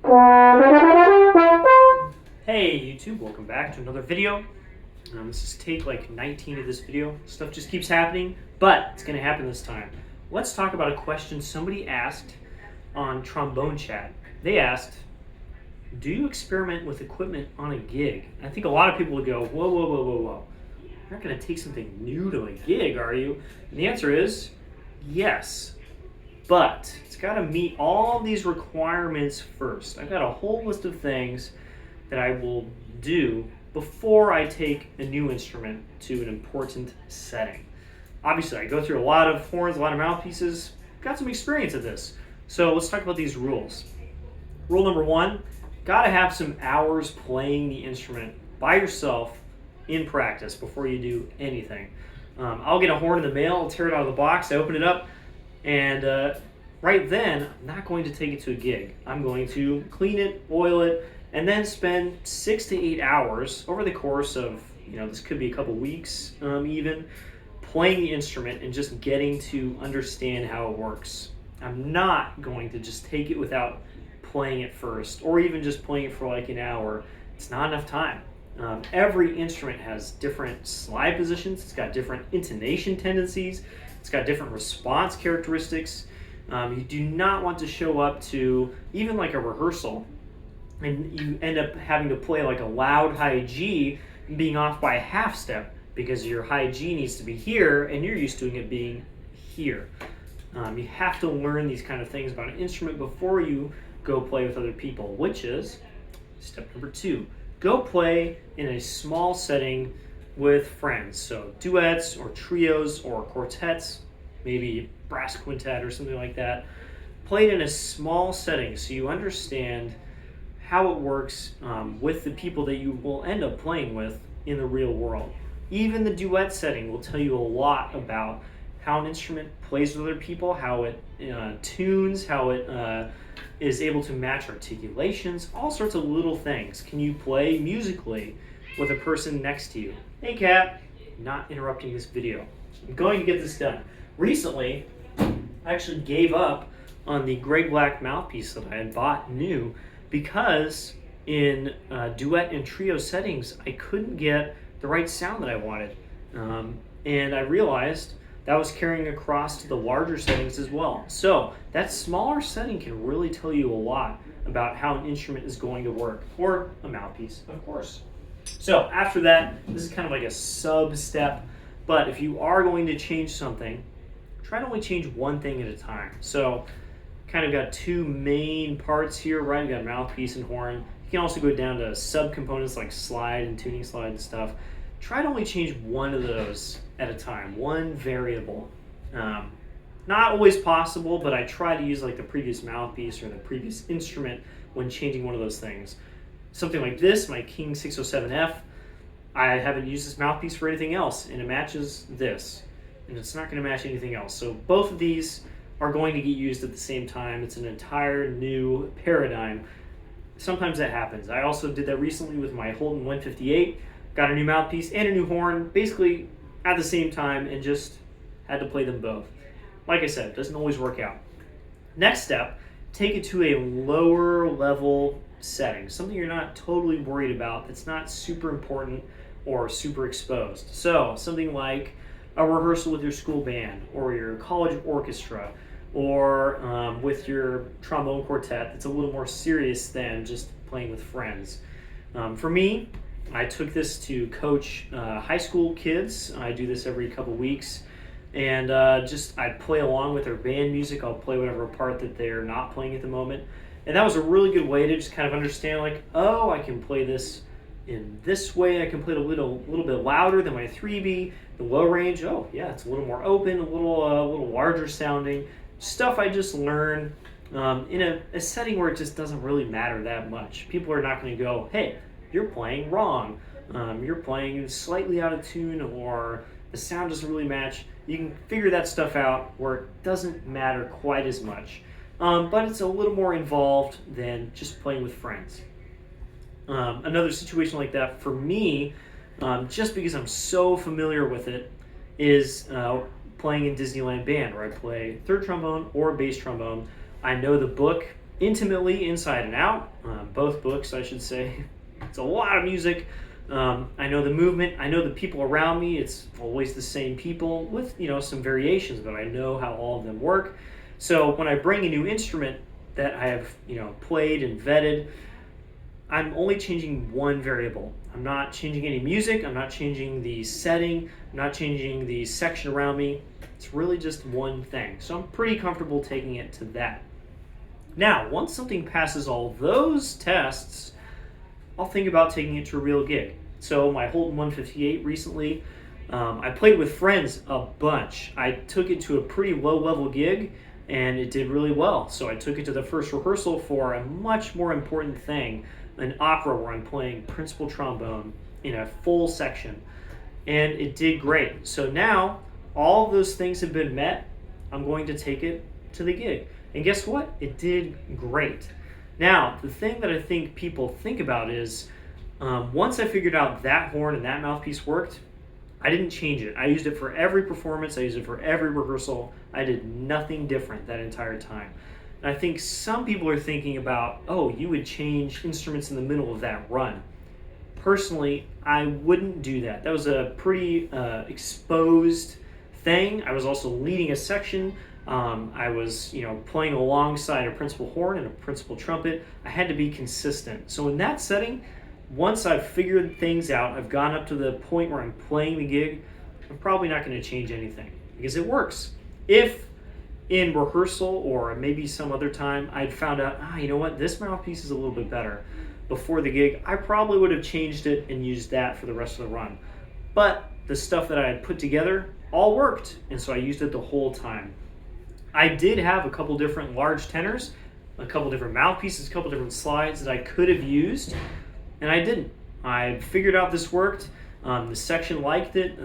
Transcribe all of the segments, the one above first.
Hey YouTube, welcome back to another video. This is take like 19 of this video. Stuff just keeps happening, but it's going to happen this time. Let's talk about a question somebody asked on Trombone Chat. They asked, do you experiment with equipment on a gig? And I think a lot of people would go, whoa, whoa, whoa, whoa, whoa. You're not going to take something new to a gig, are you? And the answer is yes. But it's got to meet all these requirements first. I've got a whole list of things that I will do before I take a new instrument to an important setting. Obviously, I go through a lot of horns, a lot of mouthpieces. Got some experience at this. So let's talk about these rules. Rule number one, gotta have some hours playing the instrument by yourself in practice before you do anything. I'll get a horn in the mail, I'll tear it out of the box, I open it up, and right then, I'm not going to take it to a gig. I'm going to clean it, oil it, and then spend 6 to 8 hours over the course of, this could be a couple weeks even, playing the instrument and just getting to understand how it works. I'm not going to just take it without playing it first, or even just playing it for like an hour. It's not enough time. Every instrument has different slide positions, it's got different intonation tendencies, it's got different response characteristics. You do not want to show up to even like a rehearsal and you end up having to play like a loud high G and being off by a half step because your high G needs to be here and you're used to it being here. You have to learn these kind of things about an instrument before you go play with other people, which is step number 2. Go play in a small setting with friends. So duets or trios or quartets, maybe brass quintet or something like that. Play it in a small setting so you understand how it works with the people that you will end up playing with in the real world. Even the duet setting will tell you a lot about how an instrument plays with other people, how it tunes, how it is able to match articulations, all sorts of little things. Can you play musically with a person next to you? Hey Kat, not interrupting this video. I'm going to get this done. Recently, I actually gave up on the Greg Black mouthpiece that I had bought new because in duet and trio settings, I couldn't get the right sound that I wanted. And I realized that was carrying across to the larger settings as well. So that smaller setting can really tell you a lot about how an instrument is going to work, or a mouthpiece, of course. So after that, this is kind of like a sub-step, but if you are going to change something, try to only change one thing at a time. So kind of got 2 main parts here, right? You got mouthpiece and horn. You can also go down to sub-components like slide and tuning slide and stuff. Try to only change one of those at a time, one variable. Not always possible, but I try to use like the previous mouthpiece or the previous instrument when changing one of those things. Something like this, my King 607F, I haven't used this mouthpiece for anything else, and it matches this, and it's not going to match anything else. So both of these are going to get used at the same time. It's an entire new paradigm. Sometimes that happens. I also did that recently with my Holden 158, got a new mouthpiece and a new horn, basically at the same time, and just had to play them both. Like I said, it doesn't always work out. Next step, take it to a lower level setting, something you're not totally worried about, that's not super important or super exposed. So something like a rehearsal with your school band or your college orchestra, or with your trombone quartet. That's a little more serious than just playing with friends. For me, I took this to coach high school kids. I do this every couple weeks, and I play along with their band music. I'll play whatever part that they're not playing at the moment, and that was a really good way to just kind of understand, like, oh, I can play this in this way. I can play it a little bit louder than my 3B. The low range, oh yeah, it's a little more open, a little larger sounding. Stuff I just learned in a setting where it just doesn't really matter that much. People are not going to go, hey, you're playing wrong. You're playing slightly out of tune, or the sound doesn't really match. You can figure that stuff out where it doesn't matter quite as much. But it's a little more involved than just playing with friends. Another situation like that for me, just because I'm so familiar with it, is playing in Disneyland Band, where I play third trombone or bass trombone. I know the book intimately inside and out. Both books, I should say. It's a lot of music. I know the movement. I know the people around me. It's always the same people with some variations, but I know how all of them work. So when I bring a new instrument that I have played and vetted, I'm only changing one variable. I'm not changing any music. I'm not changing the setting. I'm not changing the section around me. It's really just one thing. So I'm pretty comfortable taking it to that. Now, once something passes all those tests, I'll think about taking it to a real gig. So my Holton 158 recently, I played with friends a bunch. I took it to a pretty low-level gig, and it did really well. So I took it to the first rehearsal for a much more important thing, an opera where I'm playing principal trombone in a full section, and it did great. So now all of those things have been met. I'm going to take it to the gig. And guess what? It did great. Now, the thing that I think people think about is once I figured out that horn and that mouthpiece worked, I didn't change it. I used it for every performance. I used it for every rehearsal. I did nothing different that entire time. And I think some people are thinking about, oh, you would change instruments in the middle of that run. Personally, I wouldn't do that. That was a pretty exposed thing. I was also leading a section. I was, playing alongside a principal horn and a principal trumpet. I had to be consistent. So in that setting, once I've figured things out, I've gone up to the point where I'm playing the gig, I'm probably not going to change anything because it works. If in rehearsal or maybe some other time I'd found out, you know what, this mouthpiece is a little bit better before the gig, I probably would have changed it and used that for the rest of the run. But the stuff that I had put together all worked, and so I used it the whole time. I did have a couple different large tenors, a couple different mouthpieces, a couple different slides that I could have used, and I didn't. I figured out this worked. The section liked it.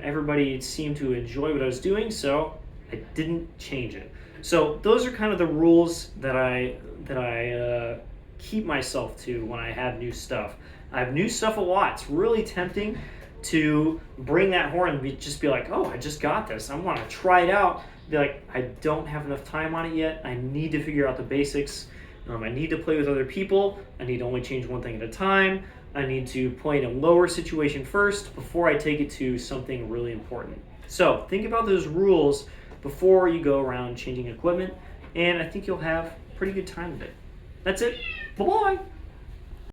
Everybody seemed to enjoy what I was doing, so I didn't change it. So those are kind of the rules that I keep myself to when I have new stuff. I have new stuff a lot. It's really tempting to bring that horn and just be like, oh, I just got this. I want to try it out. Be like, I don't have enough time on it yet. I need to figure out the basics. I need to play with other people. I need to only change one thing at a time. I need to play in a lower situation first before I take it to something really important. So think about those rules before you go around changing equipment, and I think you'll have a pretty good time with it. That's it. Bye-bye.